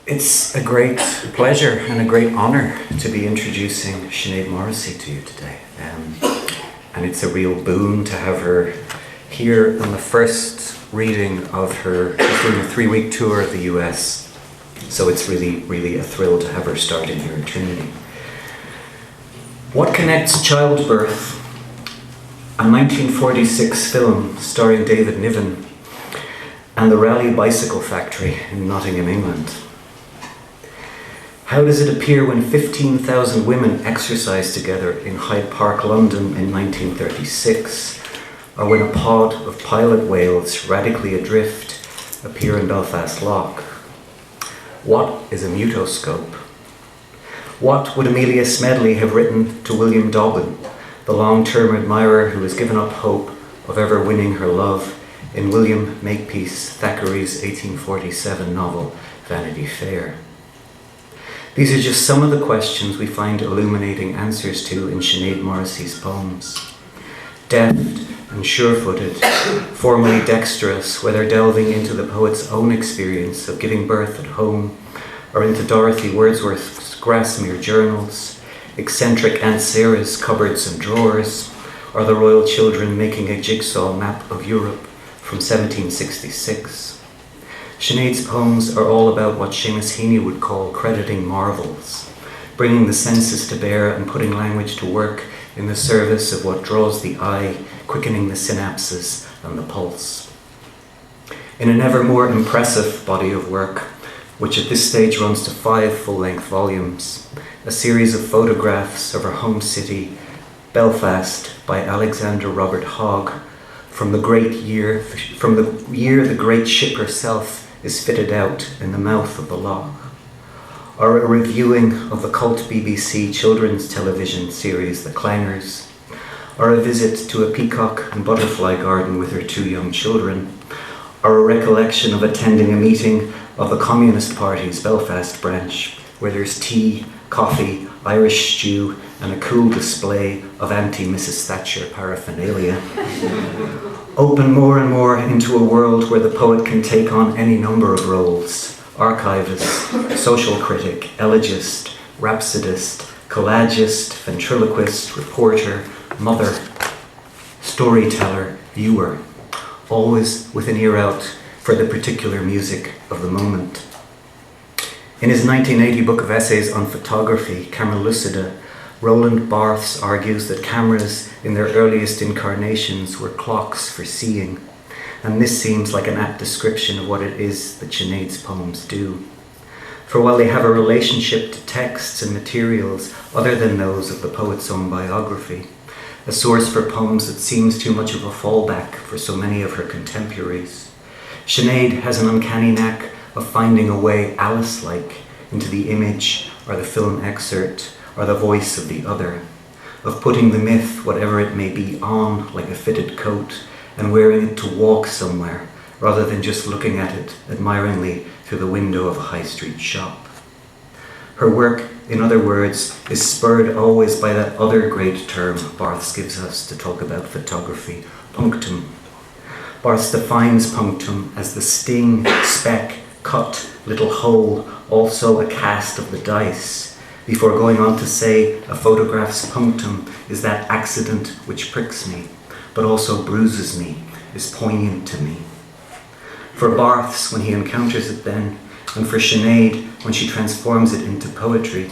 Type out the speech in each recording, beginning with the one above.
It's a great pleasure and a great honour to be introducing Sinéad Morrissey to you today. And it's a real boon to have her here on the first reading of her, she's doing a 3-week tour of the US. So it's really a thrill to have her starting here in Trinity. What connects childbirth, a 1946 film starring David Niven, and the Raleigh Bicycle Factory in Nottingham, England? How does it appear when 15,000 women exercise together in Hyde Park, London in 1936, or when a pod of pilot whales radically adrift appear in Belfast Lough? What is a mutoscope? What would Amelia Smedley have written to William Dobbin, the long-term admirer who has given up hope of ever winning her love in William Makepeace Thackeray's 1847 novel Vanity Fair? These are just some of the questions we find illuminating answers to in Sinéad Morrissey's poems. Deft and sure-footed, formally dexterous, whether delving into the poet's own experience of giving birth at home, or into Dorothy Wordsworth's Grasmere journals, eccentric Aunt Sarah's cupboards and drawers, or the royal children making a jigsaw map of Europe from 1766. Sinéad's poems are all about what Seamus Heaney would call crediting marvels, bringing the senses to bear and putting language to work in the service of what draws the eye, quickening the synapses and the pulse. In an ever more impressive body of work, which at this stage runs to 5 full-length volumes, a series of photographs of her home city, Belfast, by Alexander Robert Hogg, from the year the great ship herself is fitted out in the mouth of the loch, or a reviewing of the cult BBC children's television series The Clangers, or a visit to a peacock and butterfly garden with her 2 young children, or a recollection of attending a meeting of the Communist Party's Belfast branch, where there's tea, coffee, Irish stew, and a cool display of anti-Mrs. Thatcher paraphernalia. Open more and more into a world where the poet can take on any number of roles: archivist, social critic, elegist, rhapsodist, collagist, ventriloquist, reporter, mother, storyteller, viewer, always with an ear out for the particular music of the moment. In his 1980 book of essays on photography, Camera Lucida, Roland Barthes argues that cameras in their earliest incarnations were clocks for seeing, and this seems like an apt description of what it is that Sinéad's poems do. For while they have a relationship to texts and materials other than those of the poet's own biography, a source for poems that seems too much of a fallback for so many of her contemporaries, Sinéad has an uncanny knack of finding a way Alice-like into the image or the film excerpt or the voice of the other, of putting the myth, whatever it may be, on like a fitted coat and wearing it to walk somewhere rather than just looking at it admiringly through the window of a high street shop. Her work, in other words, is spurred always by that other great term Barthes gives us to talk about photography, punctum. Barthes defines punctum as the sting, speck, cut, little hole, also a cast of the dice, before going on to say a photograph's punctum is that accident which pricks me, but also bruises me, is poignant to me. For Barthes, when he encounters it then, and for Sinéad, when she transforms it into poetry,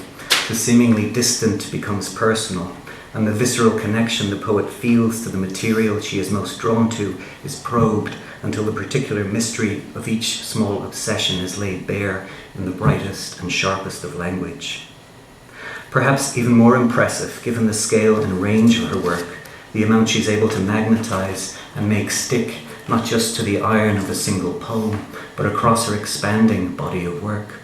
the seemingly distant becomes personal, and the visceral connection the poet feels to the material she is most drawn to is probed until the particular mystery of each small obsession is laid bare in the brightest and sharpest of language. Perhaps even more impressive, given the scale and range of her work, the amount she's able to magnetize and make stick not just to the iron of a single poem, but across her expanding body of work,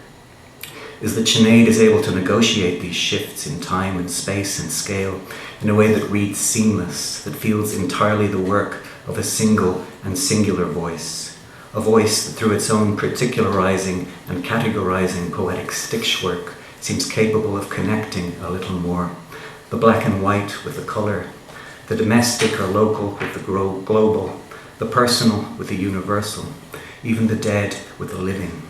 is that Sinéad is able to negotiate these shifts in time and space and scale in a way that reads seamless, that feels entirely the work of a single and singular voice, a voice that through its own particularizing and categorizing poetic stickwork seems capable of connecting a little more, the black and white with the color, the domestic or local with the global, the personal with the universal, even the dead with the living.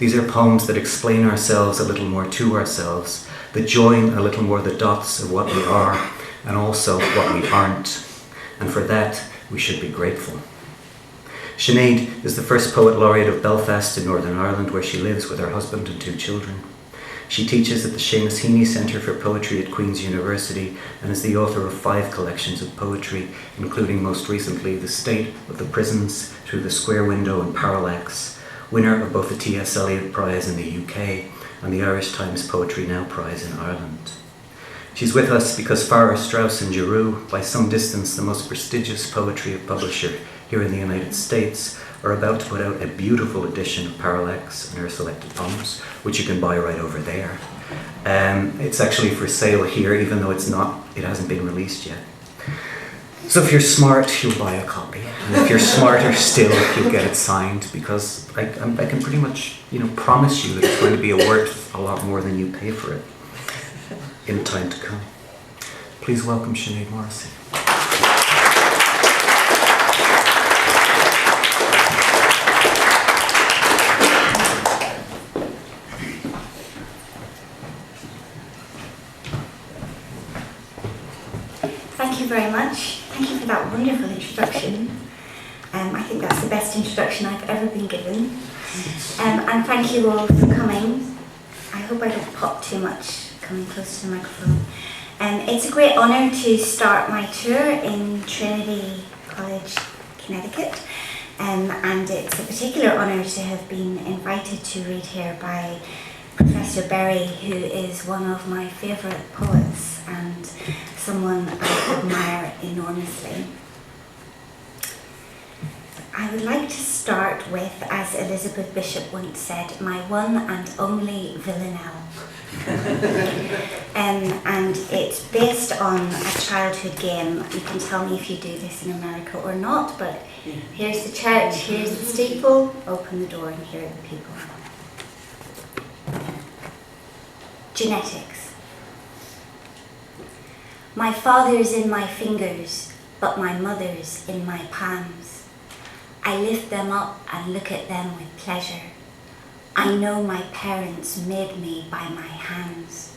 These are poems that explain ourselves a little more to ourselves, that join a little more the dots of what we are and also what we aren't. And for that, we should be grateful. Sinéad is the first poet laureate of Belfast in Northern Ireland, where she lives with her husband and 2 children. She teaches at the Shanae Centre for Poetry at Queen's University and is the author of 5 collections of poetry, including most recently The State of the Prisons, Through the Square Window and Parallax, winner of both the T.S. Eliot Prize in the UK and the Irish Times Poetry Now Prize in Ireland. She's with us because Farrar, Straus and Giroux, by some distance the most prestigious poetry publisher here in the United States, are about to put out a beautiful edition of Parallax and her selected poems, which you can buy right over there. It's actually for sale here, even though it hasn't been released yet. So if you're smart, you'll buy a copy. And if you're smarter still, you'll get it signed, because I can pretty much, promise you that it's going to be worth a lot more than you pay for it in time to come. Please welcome Sinéad Morrissey. Thank you very much. Thank you for that wonderful introduction. I think that's the best introduction I've ever been given. And thank you all for coming. I hope I don't pop too much coming close to the microphone. It's a great honour to start my tour in Trinity College, Connecticut. And it's a particular honour to have been invited to read here by Professor Berry, who is one of my favourite poets and someone I admire enormously. I would like to start with, as Elizabeth Bishop once said, my one and only villanelle. And it's based on a childhood game. You can tell me if you do this in America or not, but here's the church, here's the steeple, open the door and here are the people. Genetics. My father's in my fingers, but my mother's in my palms. I lift them up and look at them with pleasure. I know my parents made me by my hands.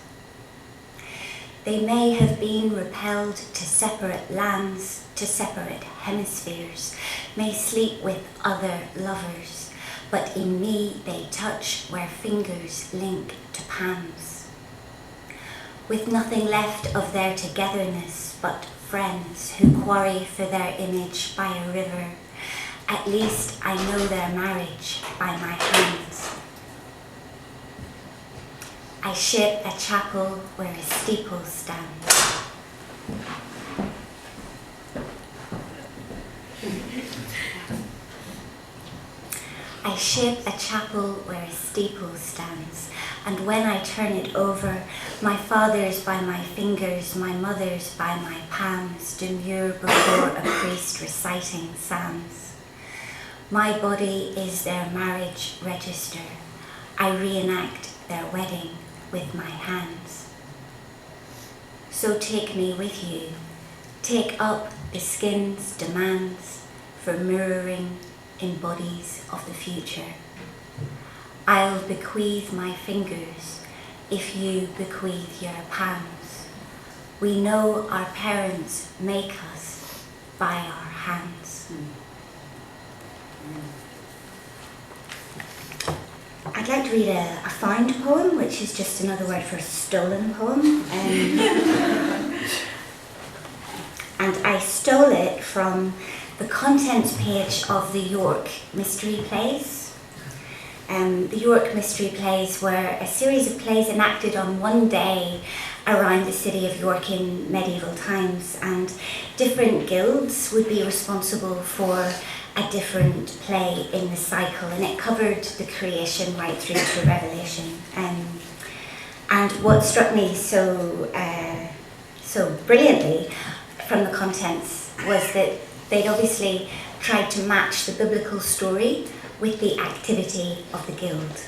They may have been repelled to separate lands, to separate hemispheres, may sleep with other lovers, but in me they touch where fingers link to palms. With nothing left of their togetherness but friends who quarry for their image by a river, at least I know their marriage by my hands. I shape a chapel where a steeple stands. I shape a chapel where a steeple stands, and when I turn it over, my father's by my fingers, my mother's by my palms, demure before a priest reciting psalms. My body is their marriage register. I reenact their wedding with my hands. So take me with you. Take up the skin's demands for mirroring in bodies of the future. I'll bequeath my fingers if you bequeath your palms. We know our parents make us by our hands. I'd like to read a found poem, which is just another word for stolen poem. And I stole it from the contents page of the York Mystery Plays. The York Mystery Plays were a series of plays enacted on one day around the city of York in medieval times, and different guilds would be responsible for a different play in the cycle, and it covered the creation right through to Revelation. And what struck me so brilliantly from the contents was that they'd obviously tried to match the biblical story with the activity of the guild.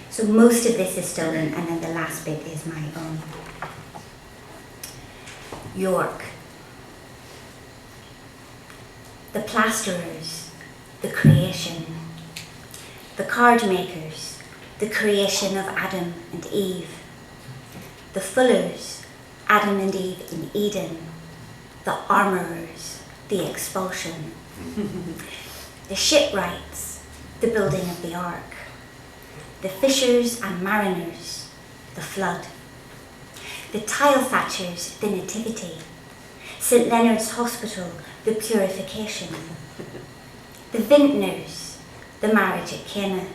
So most of this is stolen, and then the last bit is my own. York. The plasterers, the creation, The card makers, the creation of Adam and Eve. The fullers, Adam and Eve in Eden. The armourers, the expulsion. The shipwrights, the building of the ark. The fishers and mariners, the flood. The tile thatchers, the nativity. St Leonard's Hospital, the purification. The vintners, the marriage at Cana.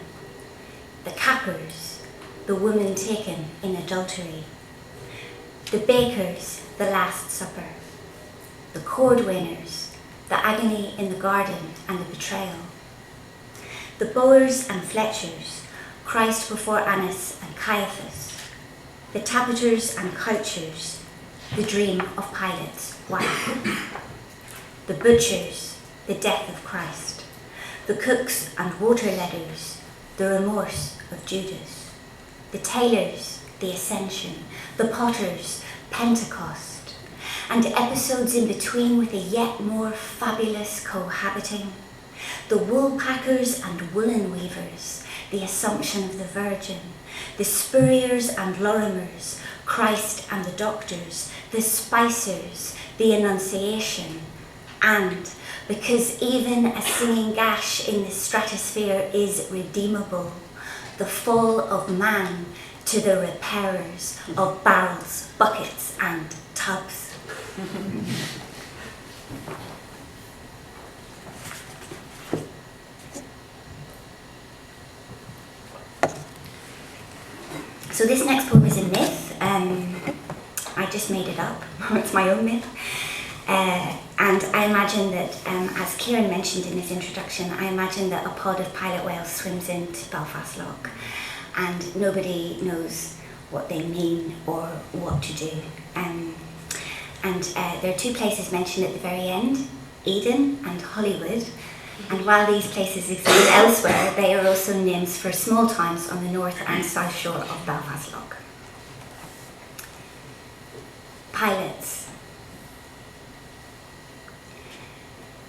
The cappers, the woman taken in adultery. The bakers, the Last Supper. The cordwainers, the agony in the garden and the betrayal. The Boers and Fletchers, Christ before Annas and Caiaphas. The tapiters and couchers, the dream of Pilate's wife. The butchers, the death of Christ. The cooks and water-leaders, the remorse of Judas. The tailors, the ascension. The potters, Pentecost. And episodes in between with a yet more fabulous cohabiting. The woolpackers and woolen weavers, the Assumption of the Virgin. The Spurriers and Lorimers, Christ and the Doctors. The Spicers, the Annunciation. And, because even a singing gash in the stratosphere is redeemable, the fall of man to the repairers of barrels, buckets and tubs. So this next poem is a myth. I just made it up. It's my own myth. And I imagine that, as Kieran mentioned in his introduction, I imagine that a pod of pilot whales swims into Belfast Lough and nobody knows what they mean or what to do. And there are two places mentioned at the very end, Eden and Hollywood. And while these places exist elsewhere, they are also names for small towns on the north and south shore of Belfast Lough. Pilots.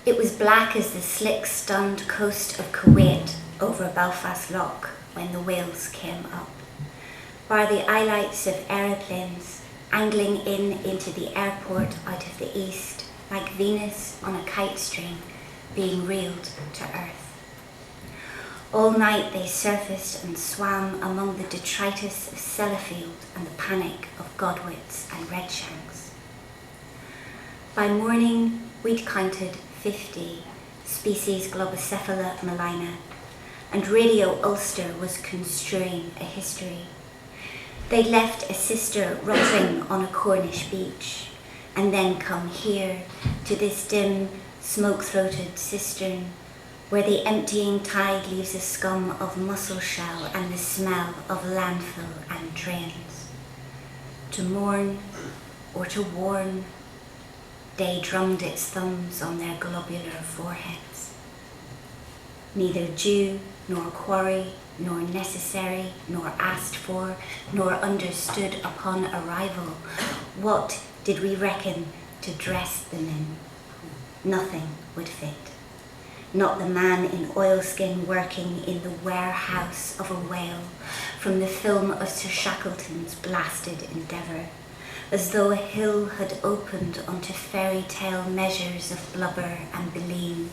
It was black as the slick, stunned coast of Kuwait over Belfast Lough when the whales came up, bar the eyelights of aeroplanes angling in into the airport out of the east, like Venus on a kite string being reeled to earth. All night they surfaced and swam among the detritus of Sellafield and the panic of Godwits and Redshanks. By morning, we'd counted 50 species Globicephala maligna, and Radio Ulster was construing a history. They'd left a sister rotting on a Cornish beach, and then come here to this dim, smoke-throated cistern, where the emptying tide leaves a scum of mussel shell and the smell of landfill and drains. To mourn or to warn, day drummed its thumbs on their globular foreheads. Neither due, nor quarry, nor necessary, nor asked for, nor understood upon arrival, what did we reckon to dress them in? Nothing would fit. Not the man in oilskin working in the warehouse of a whale from the film of Sir Shackleton's blasted Endeavour, as though a hill had opened onto fairy tale measures of blubber and baleen,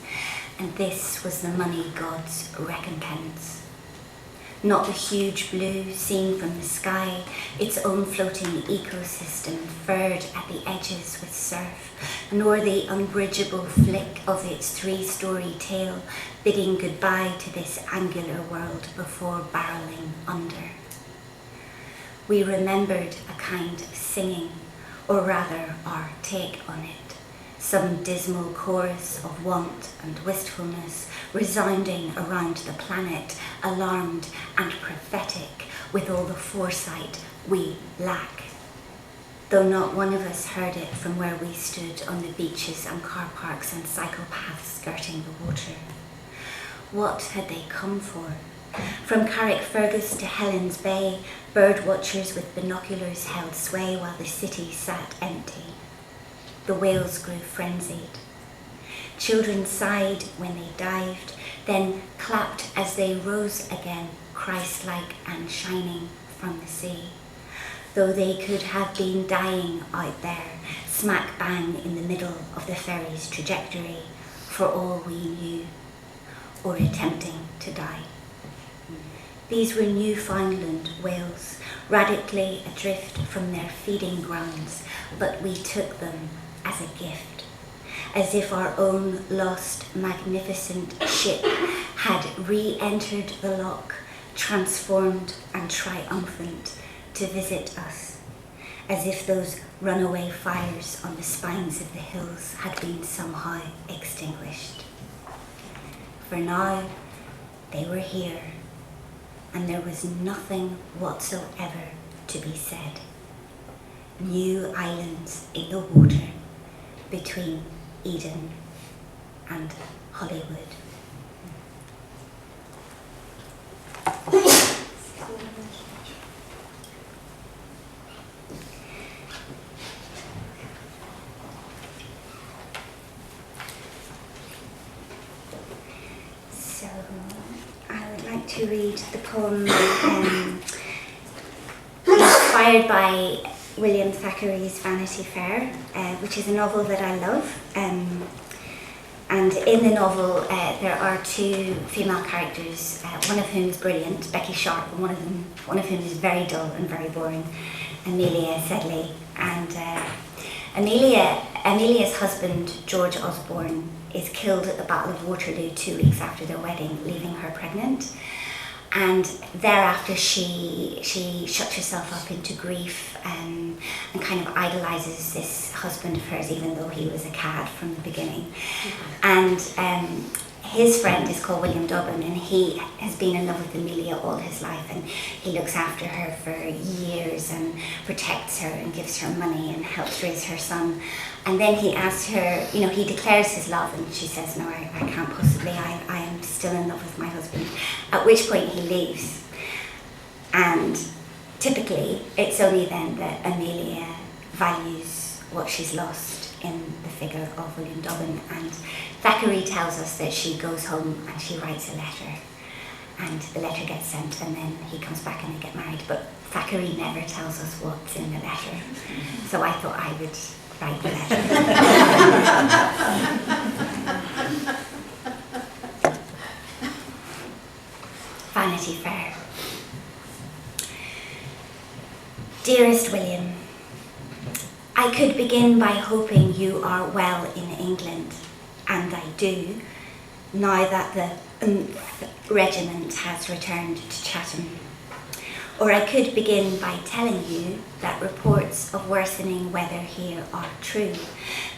and this was the money god's recompense. Not the huge blue seen from the sky, its own floating ecosystem furred at the edges with surf, nor the unbridgeable flick of its 3-story tail bidding goodbye to this angular world before barreling under. We remembered a kind of singing, or rather our take on it, some dismal chorus of want and wistfulness resounding around the planet, alarmed and prophetic with all the foresight we lack. Though not one of us heard it from where we stood on the beaches and car parks and cycle paths skirting the water. What had they come for? From Carrickfergus to Helen's Bay, bird watchers with binoculars held sway while the city sat empty. The whales grew frenzied. Children sighed when they dived, then clapped as they rose again, Christ-like and shining from the sea. Though they could have been dying out there, smack bang in the middle of the ferry's trajectory, for all we knew, or attempting to die. These were Newfoundland whales, radically adrift from their feeding grounds, but we took them as a gift, as if our own lost, magnificent ship had re-entered the loch, transformed and triumphant, to visit us, as if those runaway fires on the spines of the hills had been somehow extinguished. For now, they were here, and there was nothing whatsoever to be said. New islands in the water between Eden and Hollywood. So I would like to read the poem inspired by William Thackeray's Vanity Fair, which is a novel that I love. And in the novel, there are two female characters, one of whom is brilliant, Becky Sharp, and one of whom is very dull and very boring, Amelia Sedley. And Amelia's husband, George Osborne, is killed at the Battle of Waterloo 2 weeks after their wedding, leaving her pregnant. And thereafter she shuts herself up into grief and kind of idolises this husband of hers, even though he was a cad from the beginning. And his friend is called William Dobbin, and he has been in love with Amelia all his life, and he looks after her for years and protects her and gives her money and helps raise her son. And then he asks her, he declares his love, and she says, no, I can't possibly, I am still in love with my husband. At which point he leaves. And typically, it's only then that Amelia values what she's lost in the figure of William Dobbin. And Thackeray tells us that she goes home and she writes a letter. And the letter gets sent, and then he comes back and they get married. But Thackeray never tells us what's in the letter. So I thought I would write the letter. Vanity Fair. Dearest William, I could begin by hoping you are well in England, and I do, now that the regiment has returned to Chatham. Or I could begin by telling you that reports of worsening weather here are true,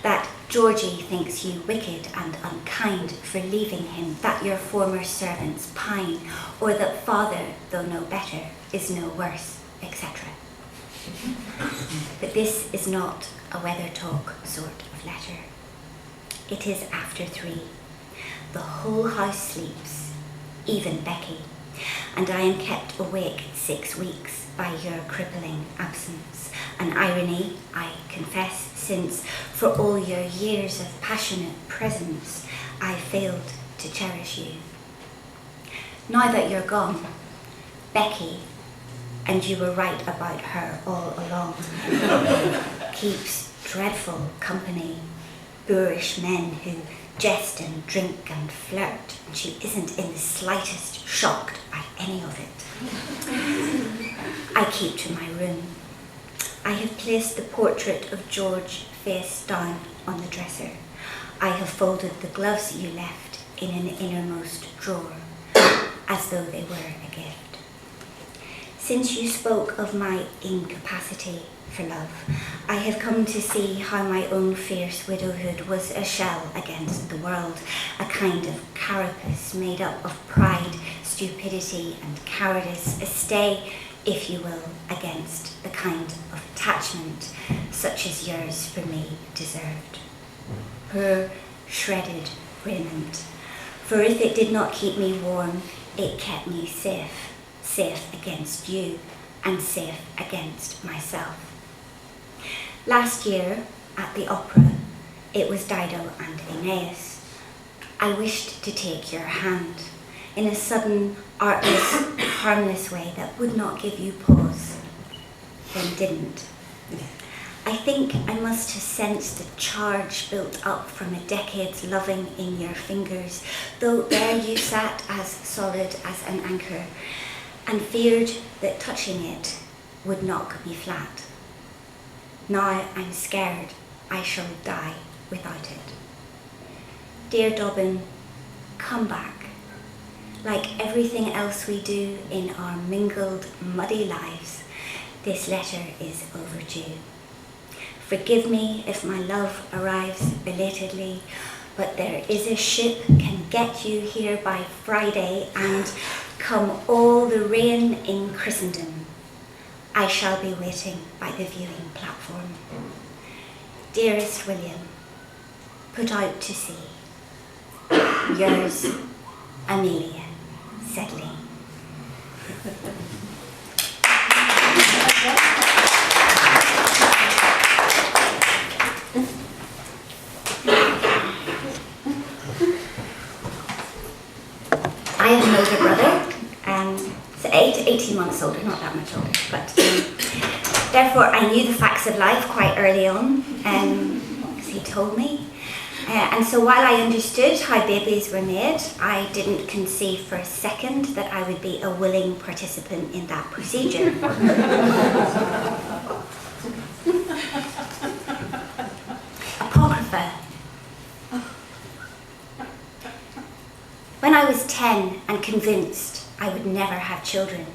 that Georgie thinks you wicked and unkind for leaving him, that your former servants pine, or that father, though no better, is no worse, etc. But this is not a weather talk sort of letter. It is after 3. The whole house sleeps, even Becky, and I am kept awake 6 weeks by your crippling absence. An irony, I confess, since for all your years of passionate presence, I failed to cherish you. Now that you're gone, Becky, and you were right about her all along, keeps dreadful company, boorish men who jest and drink and flirt, and she isn't in the slightest shocked by any of it. I keep to my room. I have placed the portrait of George face down on the dresser. I have folded the gloves you left in an innermost drawer, as though they were a gift. Since you spoke of my incapacity for love, I have come to see how my own fierce widowhood was a shell against the world, a kind of carapace made up of pride, stupidity and cowardice, a stay, if you will, against the kind of attachment such as yours for me deserved. Poor shredded raiment, for if it did not keep me warm, it kept me safe, safe against you and safe against myself. Last year at the opera, it was Dido and Aeneas. I wished to take your hand in a sudden, artless, harmless way that would not give you pause, then didn't. I think I must have sensed the charge built up from a decade's loving in your fingers, though there you sat as solid as an anchor, and feared that touching it would knock me flat. Now I'm scared I shall die without it. Dear Dobbin, come back. Like everything else we do in our mingled, muddy lives, this letter is overdue. Forgive me if my love arrives belatedly, but there is a ship can get you here by Friday, and come all the rain in Christendom, I shall be waiting by the viewing platform. Dearest William, put out to sea. Yours, Amelia Sedley. I have an older brother, so 18 months older, not that much older, but therefore I knew the facts of life quite early on, as he told me. And so while I understood how babies were made, I didn't conceive for a second that I would be a willing participant in that procedure. Apocrypha. When I was 10 and convinced I would never have children,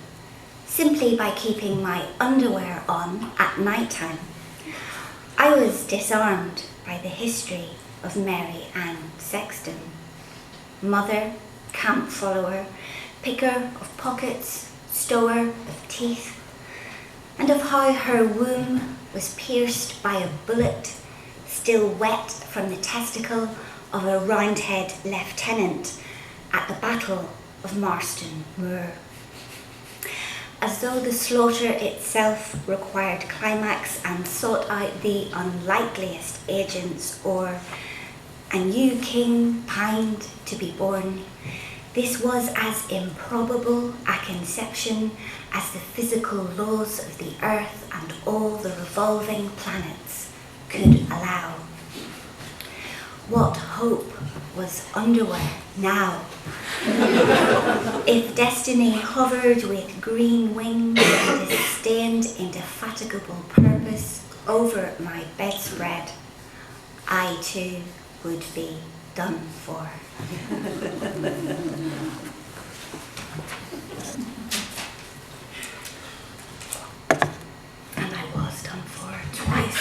simply by keeping my underwear on at night time, I was disarmed by the history of Mary Ann Sexton. Mother, camp follower, picker of pockets, stower of teeth, and of how her womb was pierced by a bullet still wet from the testicle of a Roundhead lieutenant at the Battle of Marston Moor. As though the slaughter itself required climax and sought out the unlikeliest agents, or a new king pined to be born, this was as improbable a conception as the physical laws of the earth and all the revolving planets could allow. What hope was underwear now? If destiny hovered with green wings and disdained indefatigable purpose over my bedspread, I too would be done for. And I was done for twice.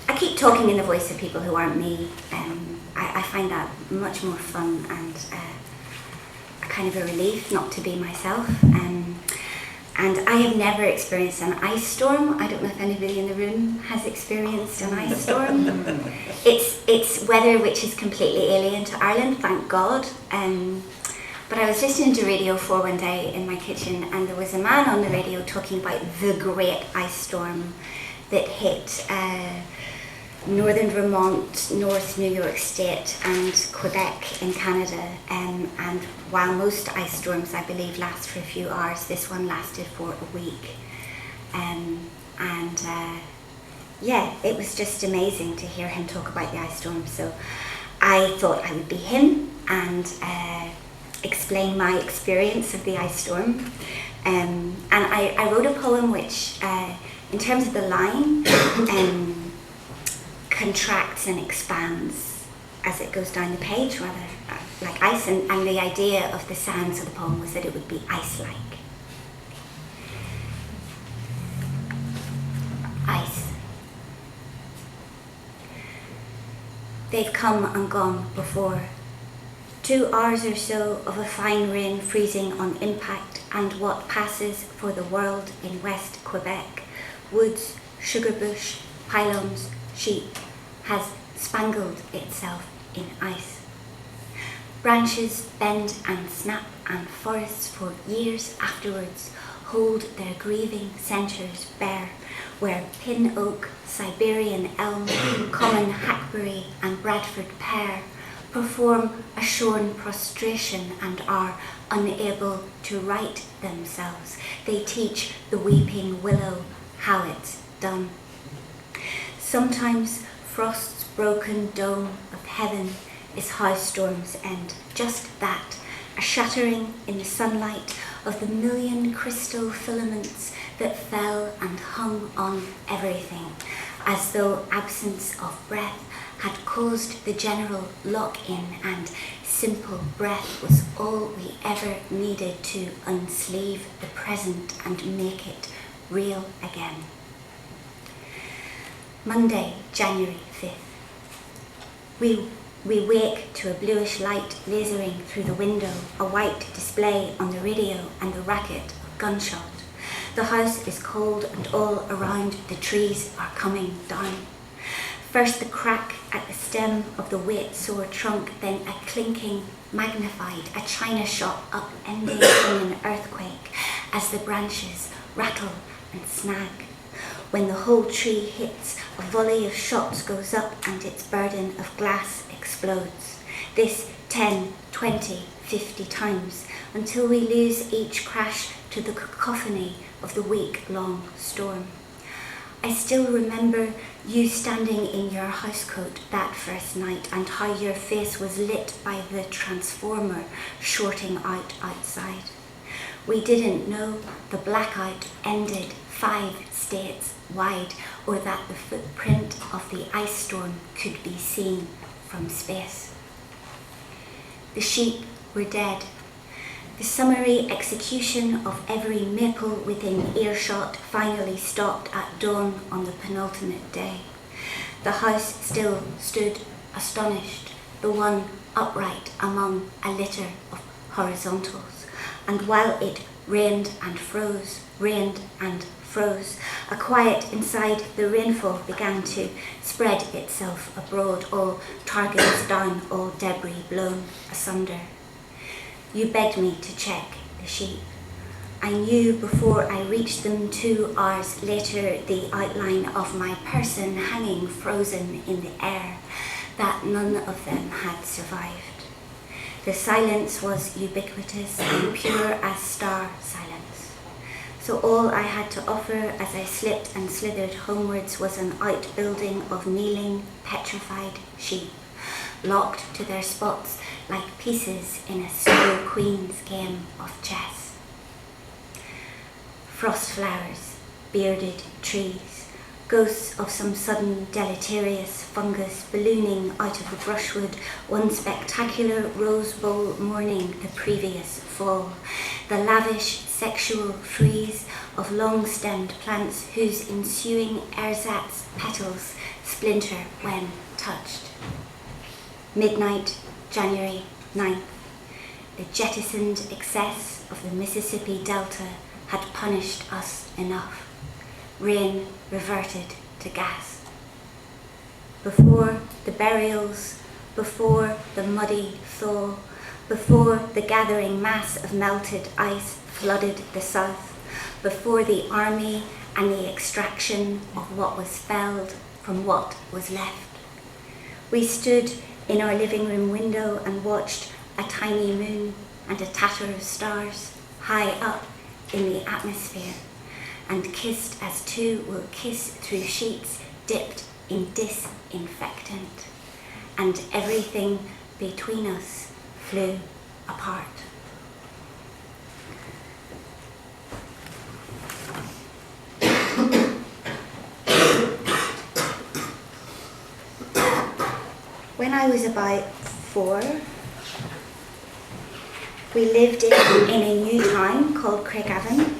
I keep talking in the voice of people who aren't me. I find that much more fun and a kind of a relief not to be myself. And I have never experienced an ice storm. I don't know if anybody in the room has experienced an ice storm. It's weather which is completely alien to Ireland, thank God. But I was listening to Radio 4 one day in my kitchen, and there was a man on the radio talking about the great ice storm that hit northern Vermont, North New York State and Quebec in Canada, and while most ice storms I believe last for a few hours, this one lasted for a week, yeah, it was just amazing to hear him talk about the ice storm. So I thought I would be him and explain my experience of the ice storm, and I wrote a poem which in terms of the line contracts and expands as it goes down the page, rather like ice, and the idea of the sounds of the poem was that it would be ice-like. Ice. They've come and gone before. 2 hours or so of a fine rain freezing on impact, and what passes for the world in West Quebec, woods, sugar bush, pylons, sheep, has spangled itself in ice. Branches bend and snap, and forests for years afterwards hold their grieving centres bare, where pin oak, Siberian elm, common hackberry and Bradford pear perform a shorn prostration and are unable to right themselves. They teach the weeping willow how it's done. Sometimes frost's broken dome of heaven is how storms end. Just that, a shattering in the sunlight of the million crystal filaments that fell and hung on everything, as though absence of breath had caused the general lock-in, and simple breath was all we ever needed to unsleeve the present and make it real again. Monday, January 5th. We wake to a bluish light lasering through the window, a white display on the radio and the racket of gunshot. The house is cold and all around the trees are coming down. First the crack at the stem of the weight-sore trunk, then a clinking, magnified, a china shop upending in an earthquake as the branches rattle and snag. When the whole tree hits, a volley of shots goes up and its burden of glass explodes. This 10, 20, 50 times, until we lose each crash to the cacophony of the week-long storm. I still remember you standing in your housecoat that first night, and how your face was lit by the transformer shorting out outside. We didn't know the blackout ended 5 states wide, or that the footprint of the ice storm could be seen from space. The sheep were dead. The summary execution of every maple within earshot finally stopped at dawn on the penultimate day. The house still stood astonished, the one upright among a litter of horizontals. And while it rained and froze, a quiet inside the rainfall began to spread itself abroad, all targets down, all debris blown asunder. You begged me to check the sheep. I knew before I reached them 2 hours later the outline of my person hanging frozen in the air, that none of them had survived. The silence was ubiquitous and pure as star silence. So all I had to offer as I slipped and slithered homewards was an outbuilding of kneeling, petrified sheep, locked to their spots like pieces in a snow queen's game of chess. Frost flowers, bearded trees, ghosts of some sudden deleterious fungus ballooning out of the brushwood one spectacular rose bowl morning the previous fall, the lavish sexual frieze of long-stemmed plants whose ensuing ersatz petals splinter when touched. Midnight, January 9th. The jettisoned excess of the Mississippi Delta had punished us enough. Rain reverted to gas. Before the burials, before the muddy thaw, before the gathering mass of melted ice flooded the south, before the army and the extraction of what was felled from what was left. We stood in our living room window and watched a tiny moon and a tatter of stars high up in the atmosphere, and kissed as two will kiss through sheets dipped in disinfectant, and everything between us flew apart. When I was about 4, we lived in a new town called Craigavon,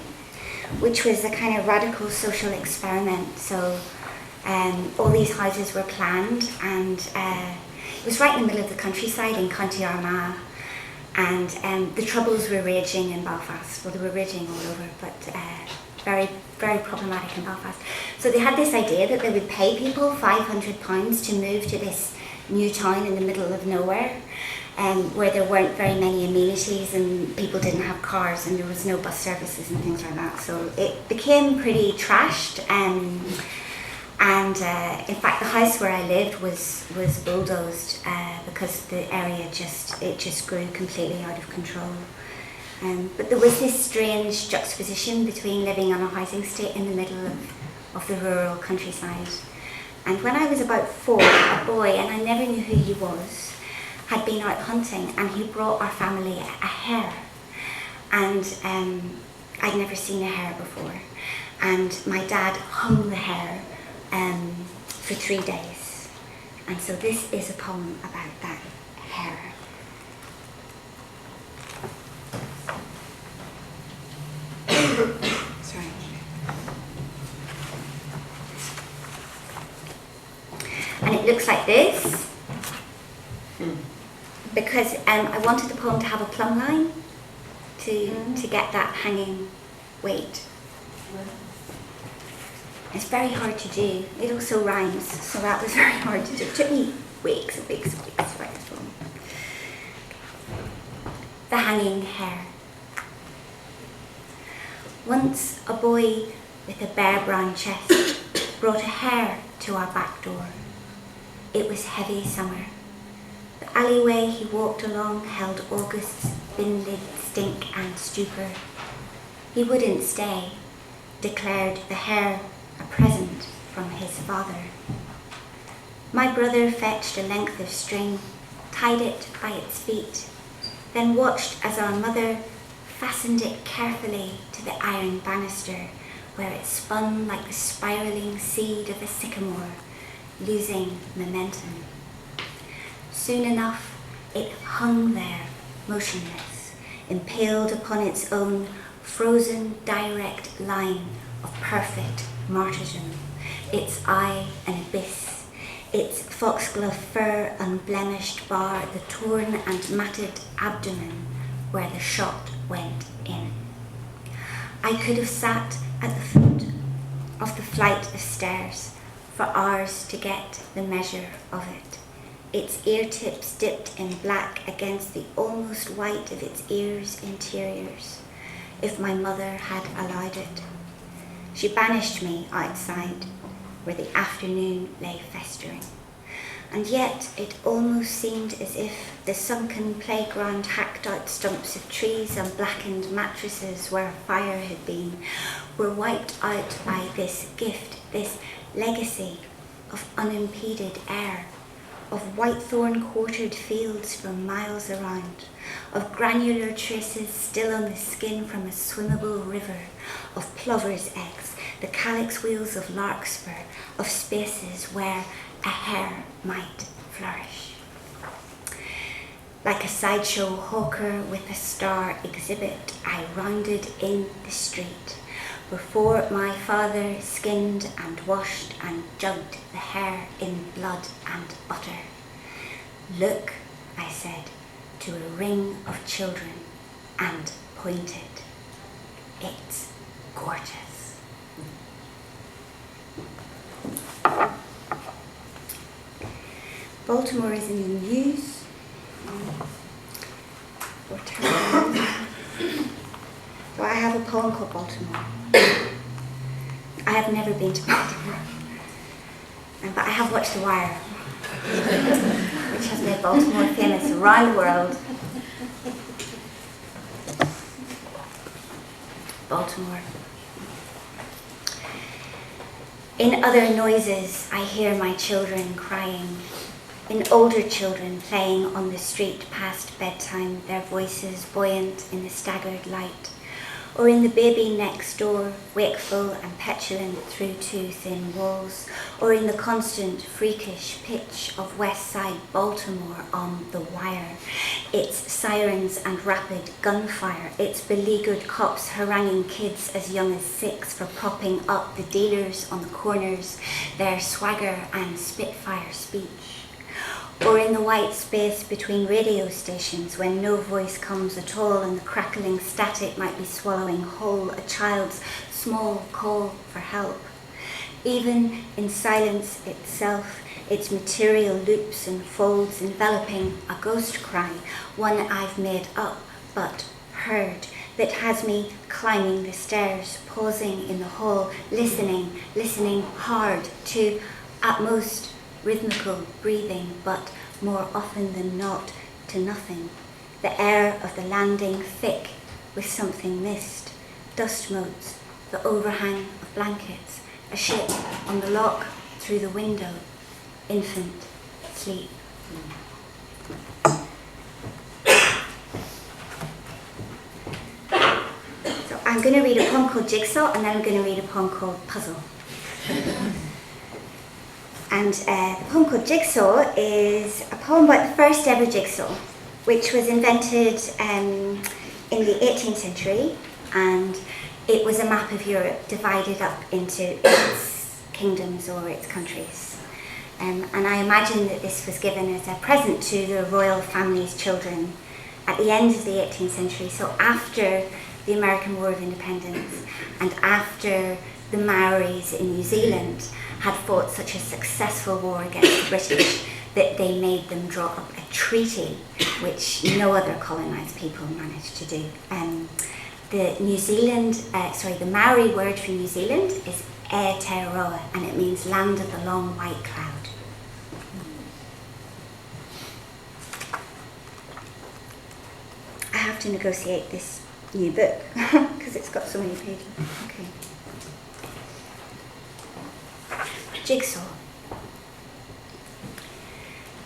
which was a kind of radical social experiment. So all these houses were planned, and it was right in the middle of the countryside in County Armagh, and the troubles were raging in Belfast. Well, they were raging all over, but very, very problematic in Belfast. So they had this idea that they would pay people £500 to move to this new town in the middle of nowhere, where there weren't very many amenities and people didn't have cars and there was no bus services and things like that. So it became pretty trashed. In fact, the house where I lived was bulldozed because the area just grew completely out of control. But there was this strange juxtaposition between living on a housing estate in the middle of the rural countryside. And when I was about 4, a boy, and I never knew who he was, had been out hunting, and he brought our family a hare. And I'd never seen a hare before. And my dad hung the hare for 3 days. And so this is a poem about that hare. Sorry. And it looks like this. Because I wanted the poem to have a plumb line to get that hanging weight. It's very hard to do. It also rhymes, so that was very hard to do. It took me weeks and weeks and weeks to write this poem. The Hanging Hare. Once a boy with a bare brown chest brought a hare to our back door. It was heavy summer. The alleyway he walked along held August's bin-lid stink and stupor. He wouldn't stay, declared the hare a present from his father. My brother fetched a length of string, tied it by its feet, then watched as our mother fastened it carefully to the iron banister, where it spun like the spiraling seed of a sycamore, losing momentum. Soon enough, it hung there, motionless, impaled upon its own frozen direct line of perfect martyrdom, its eye an abyss, its foxglove fur unblemished bar the torn and matted abdomen where the shot went in. I could have sat at the foot of the flight of stairs for hours to get the measure of it, its ear tips dipped in black against the almost white of its ears' interiors, if my mother had allowed it. She banished me outside, where the afternoon lay festering. And yet it almost seemed as if the sunken playground hacked out stumps of trees and blackened mattresses where a fire had been were wiped out by this gift, this legacy of unimpeded air, of whitethorn quartered fields for miles around, of granular traces still on the skin from a swimmable river, of plover's eggs, the calyx wheels of larkspur, of spaces where a hare might flourish. Like a sideshow hawker with a star exhibit, I rounded in the street, before my father skinned and washed and jugged the hare in blood and butter. Look, I said, to a ring of children, and pointed. It's gorgeous. Baltimore is in the news. So I have a poem called Baltimore. I have never been to Baltimore, but I have watched The Wire, which has made Baltimore famous around the world. Baltimore. In other noises, I hear my children crying. In older children playing on the street past bedtime, their voices buoyant in the staggered light. Or in the baby next door, wakeful and petulant through two thin walls. Or in the constant, freakish pitch of West Side Baltimore on The Wire. Its sirens and rapid gunfire, its beleaguered cops haranguing kids as young as 6 for propping up the dealers on the corners, their swagger and spitfire speech. Or in the white space between radio stations when no voice comes at all and the crackling static might be swallowing whole a child's small call for help. Even in silence itself, its material loops and folds enveloping a ghost cry, one I've made up but heard, that has me climbing the stairs, pausing in the hall, listening hard to, at most, rhythmical breathing, but more often than not, to nothing. The air of the landing thick with something mist, dust motes, the overhang of blankets, a ship on the lock through the window, infant sleep. So I'm going to read a poem called Jigsaw, and then I'm going to read a poem called Puzzle. And the poem called Jigsaw is a poem about the first ever jigsaw, which was invented in the 18th century, and it was a map of Europe divided up into its kingdoms or its countries. And I imagine that this was given as a present to the royal family's children at the end of the 18th century, so after the American War of Independence and after the Maoris in New Zealand had fought such a successful war against the British that they made them draw up a treaty, which no other colonised people managed to do. The Maori word for New Zealand is Aotearoa, and it means land of the long white cloud. I have to negotiate this new book because it's got so many pages. Okay. Jigsaw.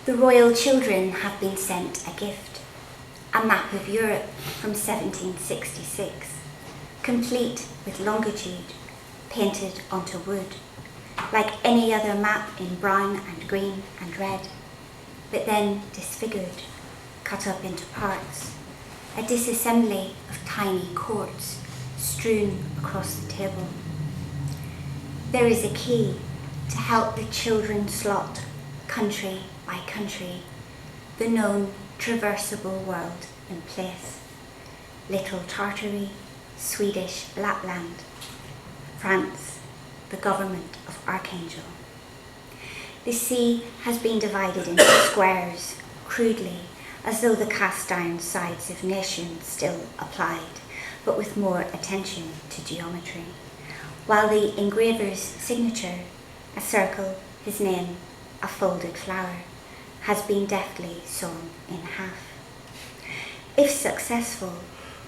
The royal children have been sent a gift, a map of Europe from 1766, complete with longitude, painted onto wood, like any other map in brown and green and red, but then disfigured, cut up into parts, a disassembly of tiny chords strewn across the table. There is a key to help the children slot, country by country, the known traversable world in place. Little Tartary, Swedish Lapland, France, the government of Archangel. The sea has been divided into squares, crudely, as though the cast-iron sides of nations still applied, but with more attention to geometry, while the engraver's signature, a circle, his name, a folded flower, has been deftly sawn in half. If successful,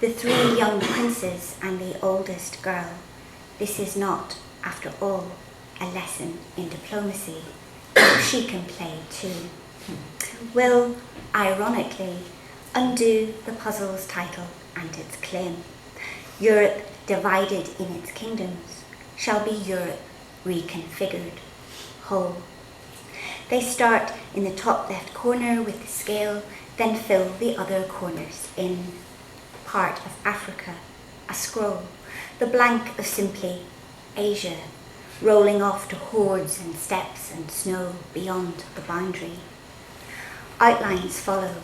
the 3 young princes and the oldest girl, this is not, after all, a lesson in diplomacy. She can play too. Will, ironically, undo the puzzle's title and its claim. Europe divided in its kingdoms shall be Europe reconfigured, whole. They start in the top left corner with the scale, then fill the other corners in. Part of Africa, a scroll, the blank of simply Asia, rolling off to hordes and steppes and snow beyond the boundary. Outlines follow,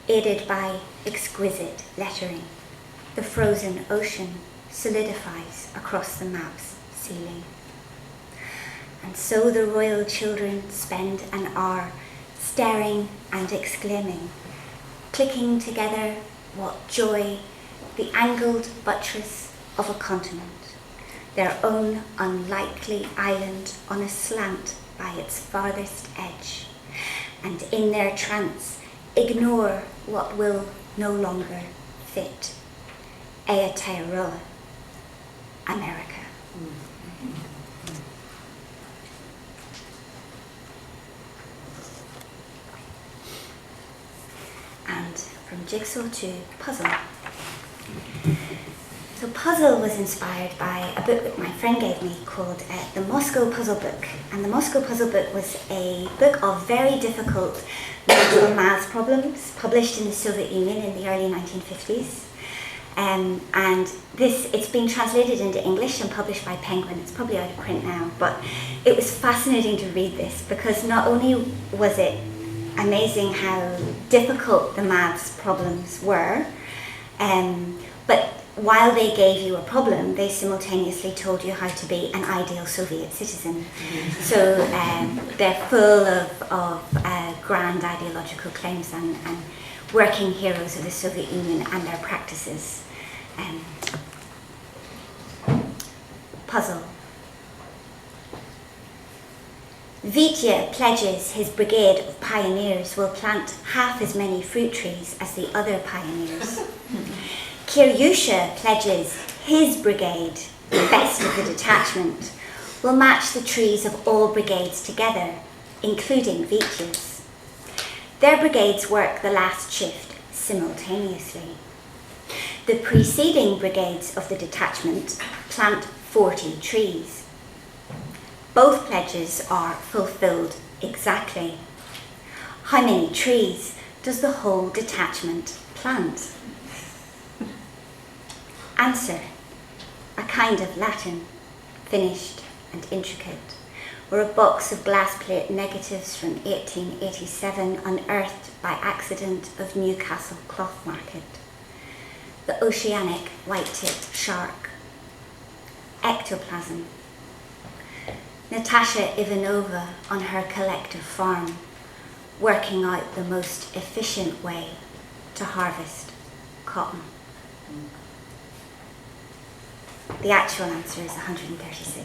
aided by exquisite lettering. The frozen ocean solidifies across the map's ceiling. And so the royal children spend an hour staring and exclaiming, clicking together what joy, the angled buttress of a continent, their own unlikely island on a slant by its farthest edge, and in their trance ignore what will no longer fit. Aotearoa, America. And from Jigsaw to Puzzle. So Puzzle was inspired by a book that my friend gave me called The Moscow Puzzle Book. And the Moscow Puzzle Book was a book of very difficult mental maths problems published in the Soviet Union in the early 1950s. And it's been translated into English and published by Penguin. It's probably out of print now, but it was fascinating to read this because not only was it amazing how difficult the maths problems were, but while they gave you a problem, they simultaneously told you how to be an ideal Soviet citizen. So they're full of grand ideological claims and working heroes of the Soviet Union and their practices. Puzzle. Vitya pledges his brigade of pioneers will plant half as many fruit trees as the other pioneers. Kiryusha pledges his brigade, the best of the detachment, will match the trees of all brigades together, including Vitya's. Their brigades work the last shift simultaneously. The preceding brigades of the detachment plant 40 trees. Both pledges are fulfilled exactly. How many trees does the whole detachment plant? Answer, a kind of Latin, finished and intricate, or a box of glass plate negatives from 1887 unearthed by accident of Newcastle Cloth Market. The oceanic white-tipped shark. Ectoplasm. Natasha Ivanova on her collective farm, working out the most efficient way to harvest cotton. The actual answer is 136.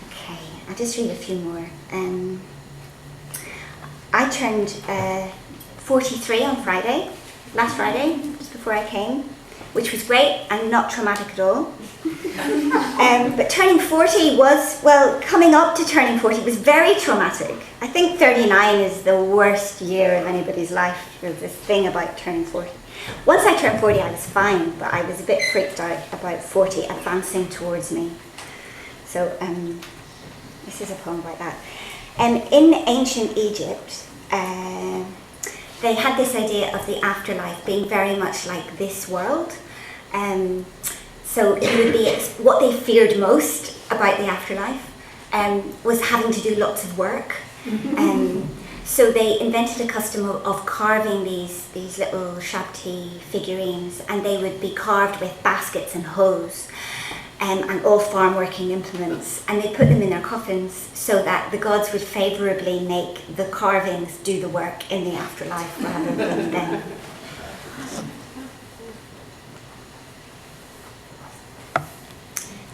Okay, I'll just read a few more. I turned 43 on Friday, last Friday, just before I came, which was great and not traumatic at all. But turning 40 was, well, coming up to turning 40 was very traumatic. I think 39 is the worst year of anybody's life. There's this thing about turning 40. Once I turned 40, I was fine, but I was a bit freaked out about 40 advancing towards me. So this is a poem about that. In ancient Egypt, they had this idea of the afterlife being very much like this world. So it would be what they feared most about the afterlife was having to do lots of work. So they invented a custom of carving these little shabti figurines, and they would be carved with baskets and hoes and all farm working implements, and they put them in their coffins so that the gods would favourably make the carvings do the work in the afterlife rather than them.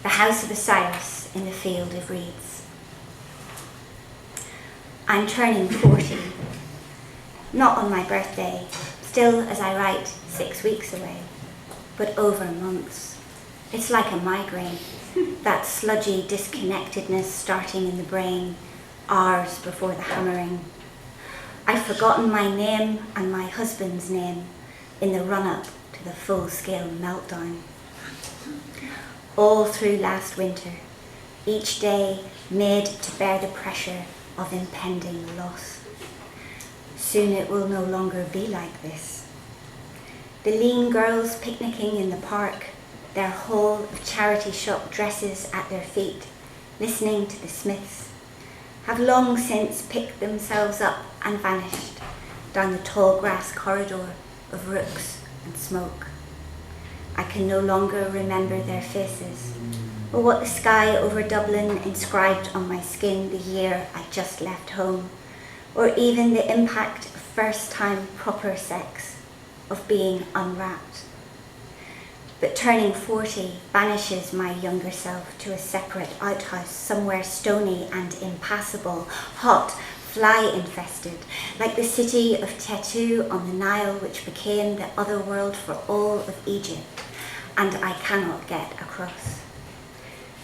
The house of Osiris in the field of reeds. I'm turning 40, not on my birthday, still as I write 6 weeks away, but over months. It's like a migraine, that sludgy disconnectedness starting in the brain, hours before the hammering. I've forgotten my name and my husband's name in the run-up to the full-scale meltdown. All through last winter, each day made to bear the pressure of impending loss. Soon it will no longer be like this. The lean girls picnicking in the park, their haul of charity shop dresses at their feet, listening to the Smiths, have long since picked themselves up and vanished down the tall grass corridor of rooks and smoke. I can no longer remember their faces, or what the sky over Dublin inscribed on my skin the year I just left home, or even the impact of first-time proper sex, of being unwrapped. But turning 40 banishes my younger self to a separate outhouse somewhere stony and impassable, hot, fly-infested, like the city of Tetu on the Nile, which became the other world for all of Egypt, and I cannot get across.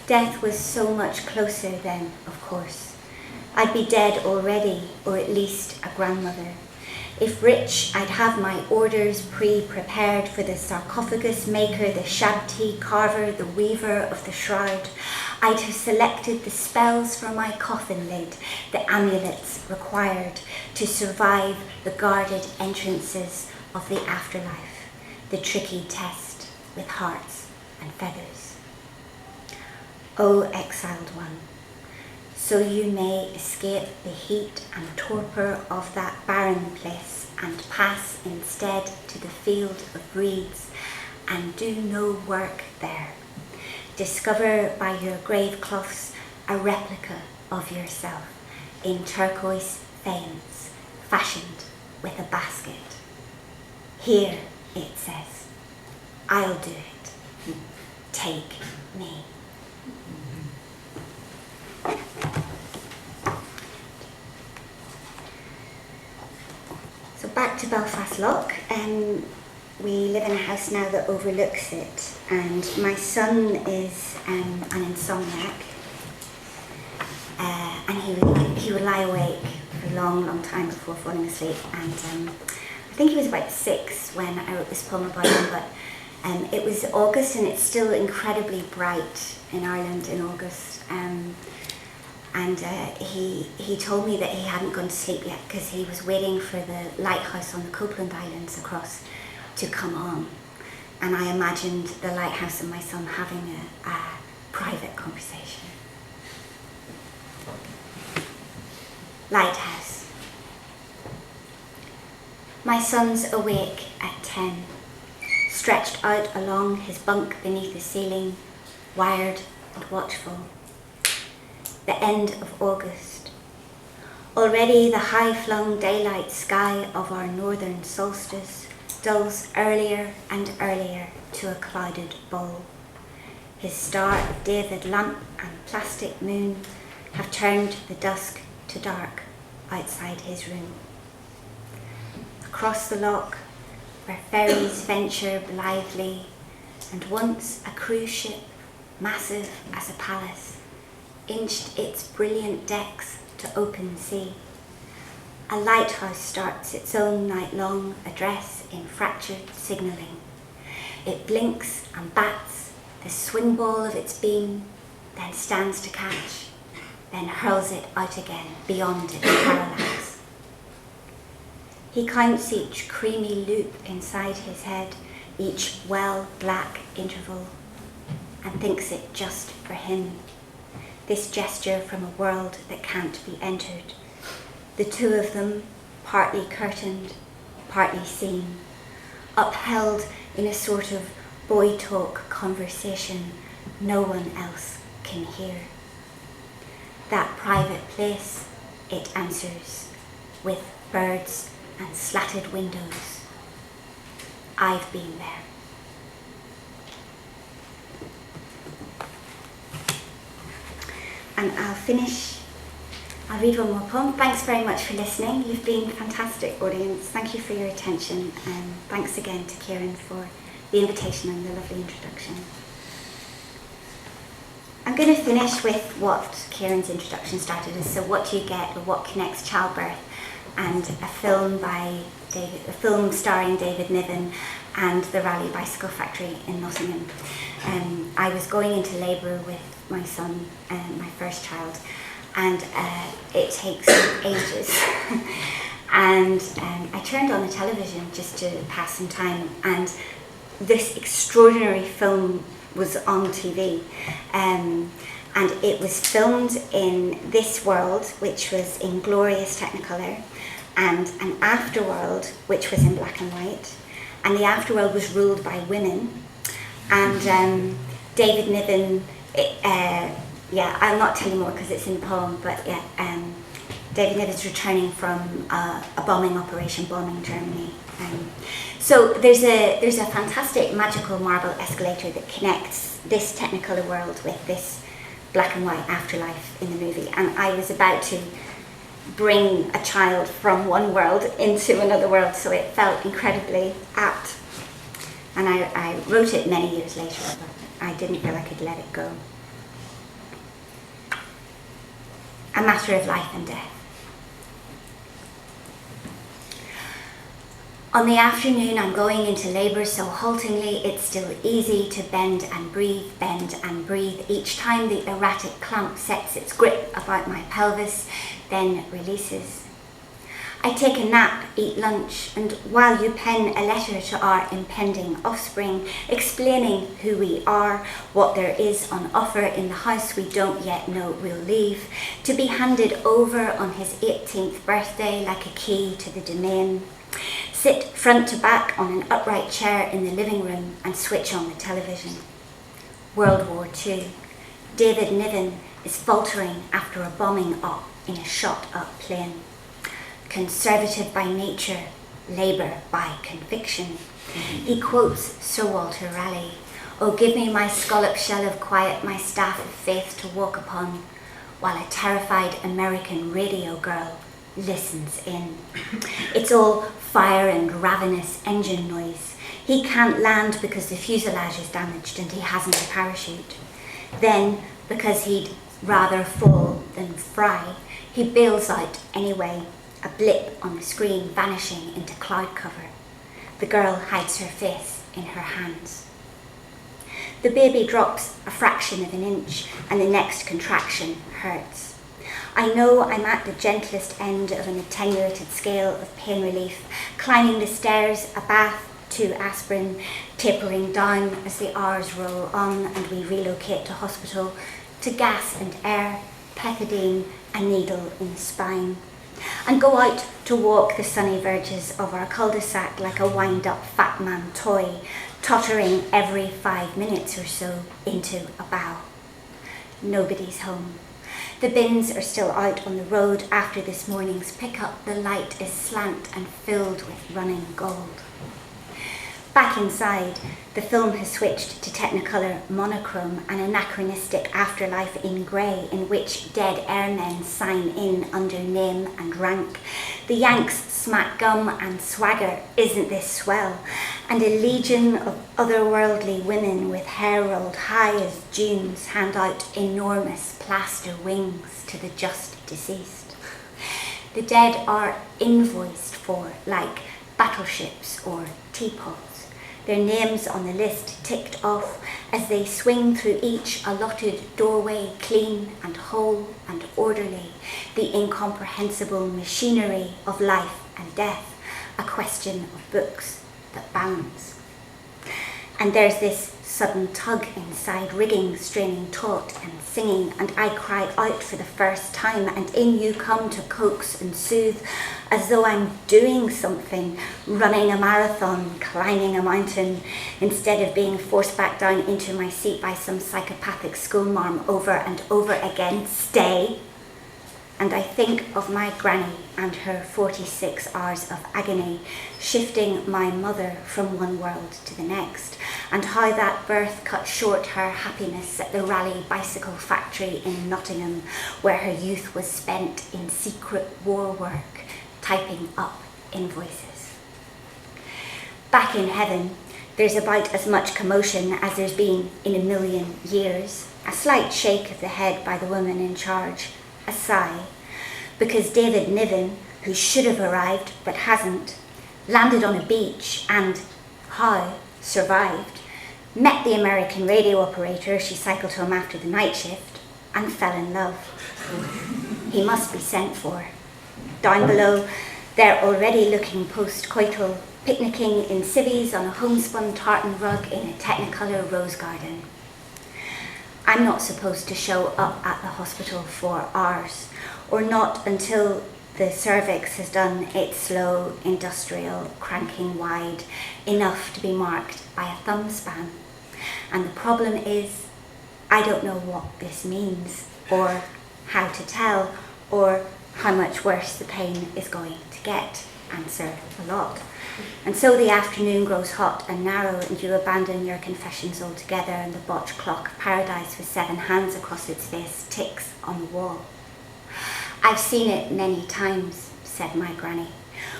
Death was so much closer then, of course. I'd be dead already, or at least a grandmother. If rich, I'd have my orders pre-prepared for the sarcophagus maker, the shabti carver, the weaver of the shroud. I'd have selected the spells for my coffin lid, the amulets required to survive the guarded entrances of the afterlife, the tricky test with hearts and feathers. O exiled one, so you may escape the heat and torpor of that barren place and pass instead to the field of reeds and do no work there. Discover by your grave cloths a replica of yourself in turquoise faience, fashioned with a basket. Here, it says, I'll do it. Take me. So back to Belfast Lough. We live in a house now that overlooks it, and my son is an insomniac, and he would lie awake for a long time before falling asleep. And I think he was about 6 when I wrote this poem about him, but it was August and it's still incredibly bright in Ireland in August. And he told me that he hadn't gone to sleep yet because he was waiting for the Lighthouse on the Copeland Islands across to come on. And I imagined the Lighthouse and my son having a private conversation. Lighthouse. My son's awake at 10, stretched out along his bunk beneath the ceiling, wired and watchful. The end of August. Already the high-flung daylight sky of our northern solstice dulls earlier and earlier to a clouded bowl. His Star of David lamp and plastic moon have turned the dusk to dark outside his room. Across the loch, where ferries venture blithely, and once a cruise ship, massive as a palace, inched its brilliant decks to open sea. A lighthouse starts its own night-long address in fractured signalling. It blinks and bats the swing ball of its beam, then stands to catch, then hurls it out again beyond its parallax. He counts each creamy loop inside his head, each well black interval, and thinks it just for him. This gesture from a world that can't be entered. The two of them, partly curtained, partly seen, upheld in a sort of boy talk conversation no one else can hear. That private place, it answers, with birds and slatted windows. I've been there. And I'll read one more poem. Thanks very much for listening. You've been a fantastic audience. Thank you for your attention, and thanks again to Kieran for the invitation and the lovely introduction. I'm going to finish with what Kieran's introduction started as. So what do you get, or what connects childbirth and a film starring David Niven and the Raleigh Bicycle Factory in Nottingham. I was going into labour with my son, my first child, and it takes ages. And I turned on the television just to pass some time, and this extraordinary film was on TV. And it was filmed in this world, which was in glorious Technicolor, and an afterworld, which was in black and white. And the afterworld was ruled by women. And David Niven, I'll not tell you more because it's in the poem, but David Niven's returning from a bombing operation, bombing Germany. So there's a fantastic magical marble escalator that connects this Technicolor world with this black and white afterlife in the movie. And I was about to bring a child from one world into another world, so it felt incredibly apt. And I wrote it many years later, but I didn't feel I could let it go. A matter of life and death. On the afternoon I'm going into labour so haltingly it's still easy to bend and breathe each time the erratic clamp sets its grip about my pelvis, then releases. I take a nap, eat lunch, and while you pen a letter to our impending offspring, explaining who we are, what there is on offer in the house we don't yet know we'll leave, to be handed over on his 18th birthday like a key to the domain, sit front to back on an upright chair in the living room and switch on the television. World War II. David Niven is faltering after a bombing op in a shot-up plane. Conservative by nature, Labour by conviction. He quotes Sir Walter Raleigh, "Oh, give me my scallop shell of quiet, my staff of faith to walk upon," while a terrified American radio girl listens in. It's all fire and ravenous engine noise. He can't land because the fuselage is damaged and he hasn't a parachute. Then, because he'd rather fall than fry, he bails out anyway, a blip on the screen vanishing into cloud cover. The girl hides her face in her hands. The baby drops a fraction of an inch and the next contraction hurts. I know I'm at the gentlest end of an attenuated scale of pain relief, climbing the stairs, a bath, 2 aspirin, tapering down as the hours roll on and we relocate to hospital, to gas and air, pethidine, a needle in the spine, and go out to walk the sunny verges of our cul-de-sac like a wind-up fat man toy, tottering every 5 minutes or so into a bow. Nobody's home. The bins are still out on the road after this morning's pickup. The light is slant and filled with running gold. Back inside, the film has switched to Technicolor monochrome, an anachronistic afterlife in grey in which dead airmen sign in under name and rank. The Yanks smack gum and swagger, "Isn't this swell?" And a legion of otherworldly women with hair rolled high as dunes hand out enormous plaster wings to the just deceased. The dead are invoiced for like battleships or teapots, their names on the list ticked off as they swing through each allotted doorway, clean and whole and orderly, the incomprehensible machinery of life and death, a question of books that balance. And there's this sudden tug inside, rigging, straining taut and singing, and I cry out for the first time, and in you come to coax and soothe, as though I'm doing something, running a marathon, climbing a mountain, instead of being forced back down into my seat by some psychopathic schoolmarm over and over again. Stay. And I think of my granny and her 46 hours of agony, shifting my mother from one world to the next, and how that birth cut short her happiness at the Raleigh bicycle factory in Nottingham, where her youth was spent in secret war work, typing up invoices. Back in heaven, there's about as much commotion as there's been in a million years. A slight shake of the head by the woman in charge, a sigh, because David Niven, who should have arrived but hasn't, landed on a beach and, how, survived, met the American radio operator she cycled home after the night shift, and fell in love. He must be sent for. Down below, they're already looking post-coital, picnicking in civvies on a homespun tartan rug in a Technicolor rose garden. I'm not supposed to show up at the hospital for hours, or not until the cervix has done its slow industrial cranking wide, enough to be marked by a thumb span. And the problem is, I don't know what this means, or how to tell, or how much worse the pain is going to get. Answer: a lot. And so the afternoon grows hot and narrow, and you abandon your confessions altogether, and the botched clock of paradise with 7 hands across its face ticks on the wall. I've seen it many times, said my granny.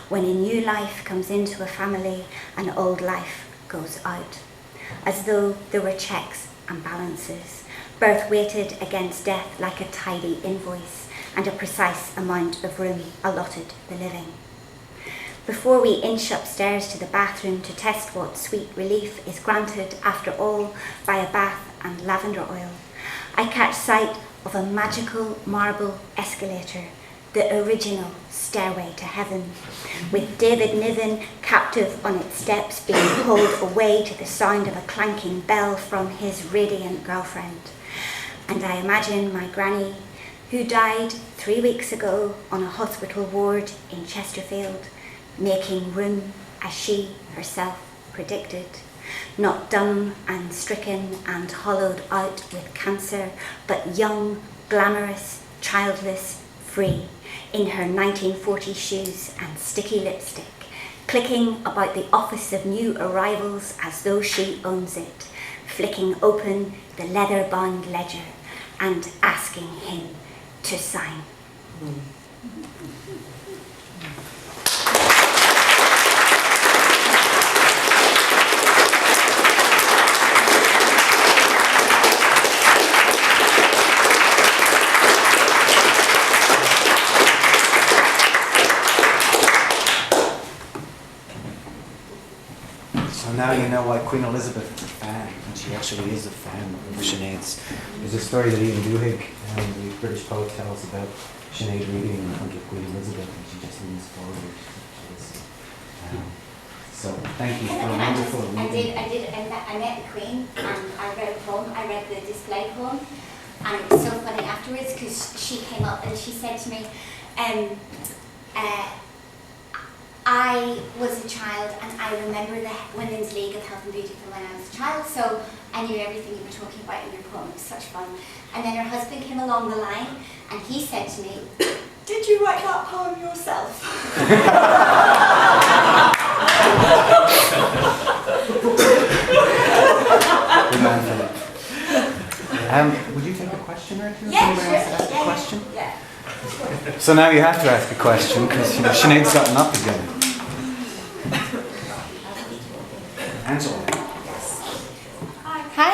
When a new life comes into a family, an old life goes out, as though there were checks and balances, birth weighted against death like a tidy invoice, and a precise amount of room allotted the living. Before we inch upstairs to the bathroom to test what sweet relief is granted after all by a bath and lavender oil, I catch sight of a magical marble escalator the original Stairway to Heaven, with David Niven captive on its steps being pulled away to the sound of a clanking bell from his radiant girlfriend. And I imagine my granny, who died 3 weeks ago on a hospital ward in Chesterfield, making room as she herself predicted, not dumb and stricken and hollowed out with cancer, but young, glamorous, childless, free, in her 1940 shoes and sticky lipstick, clicking about the office of new arrivals as though she owns it, flicking open the leather-bound ledger and asking him to sign. So now you know why Queen Elizabeth is a fan, and she actually is a fan of Sinead's. There's a story that Ian Duhigg, the British poet, tells about Sinead reading in front of Queen Elizabeth, and she just leans forward. So thank you for a wonderful reading. I met the Queen, and I read a poem. I read the display poem, and it was so funny afterwards because she came up and she said to me, I was a child and I remember the Women's League of Health and Beauty from when I was a child, so I knew everything you were talking about in your poem. It was such fun. And then her husband came along the line and he said to me, "Did you write that poem yourself?" Good man, Philip. Would you take a question or two? Yeah, Anybody else ask a question? Yeah. So now you have to ask a question because Sinead's gotten up again. Angela. Hi.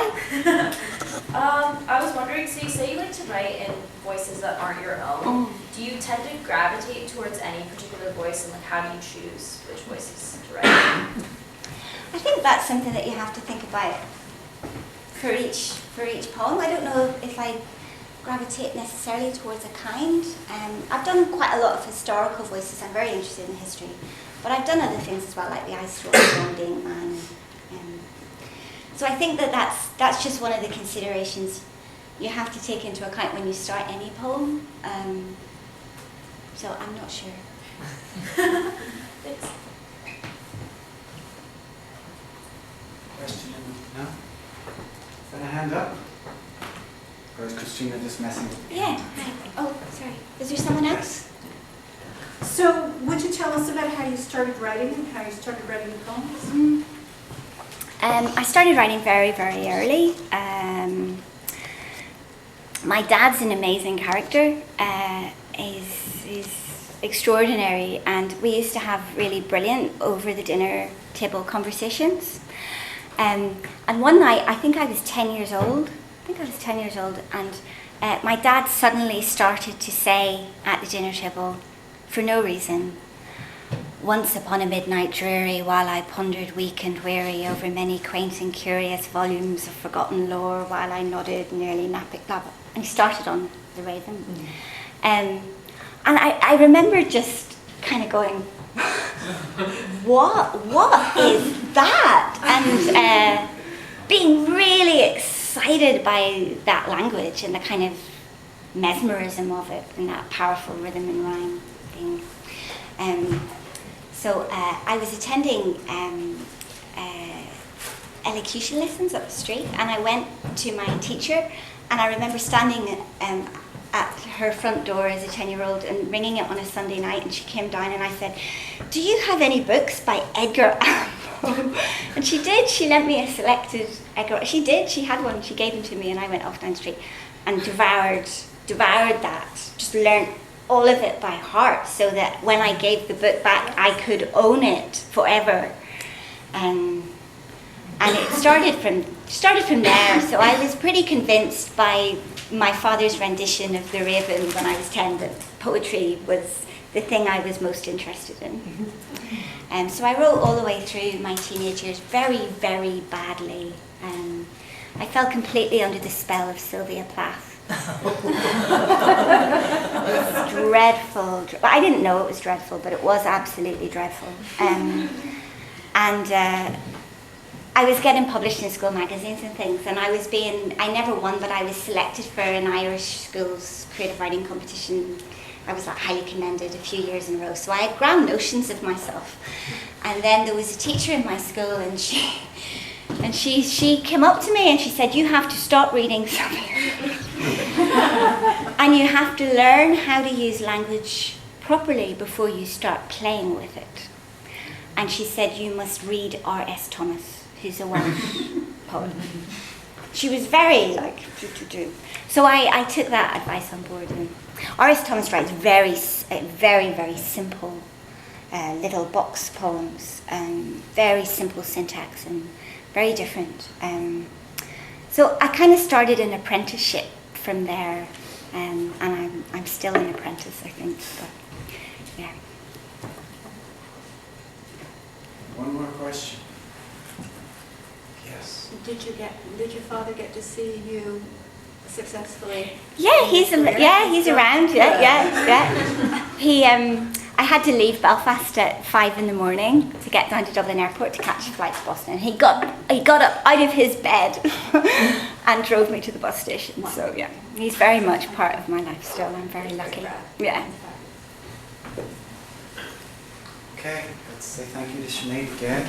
I was wondering, so you say you like to write in voices that aren't your own. Do you tend to gravitate towards any particular voice, and like how do you choose which voices to write? I think that's something that you have to think about for each poem. I don't know if I gravitate necessarily towards a kind. I've done quite a lot of historical voices. I'm very interested in history, but I've done other things as well, like the Ice Storm, Dawn Man. So I think that that's just one of the considerations you have to take into account when you start any poem. So I'm not sure. Thanks. Question? No? Is that a hand up? Or is Christina just messing with you? Yeah. Hi. Oh, sorry. Is there someone else? So, would you tell us about how you started writing and how you started writing the poems? I started writing very, very early. My dad's an amazing character. He's extraordinary, and we used to have really brilliant over the dinner table conversations. And one night, I think I was 10 years old. And my dad suddenly started to say at the dinner table, for no reason, "Once upon a midnight dreary, while I pondered weak and weary over many quaint and curious volumes of forgotten lore, while I nodded nearly napping," blah, blah. And he started on the Raven. And I remember just kind of going, what is that? And being really excited by that language and the kind of mesmerism of it and that powerful rhythm and rhyme thing. So I was attending elocution lessons up the street, and I went to my teacher, and I remember standing at her front door as a 10-year-old and ringing it on a Sunday night, and she came down and I said, "Do you have any books by Edgar Allan Poe?" And she did. She lent me a selected Edgar. She did. She had one. She gave them to me, and I went off down the street and devoured that. Just learnt all of it by heart, so that when I gave the book back, I could own it forever. And it started from there. So I was pretty convinced by my father's rendition of The Raven when I was 10 that poetry was the thing I was most interested in. So I wrote all the way through my teenage years very, very badly. I fell completely under the spell of Sylvia Plath. dreadful. I didn't know it was dreadful, but it was absolutely dreadful. I was getting published in school magazines and things, and I never won, but I was selected for an Irish school's creative writing competition. I was highly commended a few years in a row, so I had grand notions of myself. And then there was a teacher in my school, and she came up to me and she said, "You have to stop reading something. And you have to learn how to use language properly before you start playing with it." And she said, "You must read R.S. Thomas, who's a Welsh poet." She was very So I took that advice on board. And R.S. Thomas writes very, very simple little box poems, very simple syntax and very different. So I kind of started an apprenticeship from there, and I'm still an apprentice, I think. But yeah. One more question. Yes. Did your father get to see you successfully? Yeah, he's around. Yeah. I had to leave Belfast at 5 a.m. to get down to Dublin Airport to catch a flight to Boston. He got up out of his bed and drove me to the bus station. So yeah, he's very much part of my life still. I'm very lucky. Yeah. Okay, let's say thank you to Sinead again.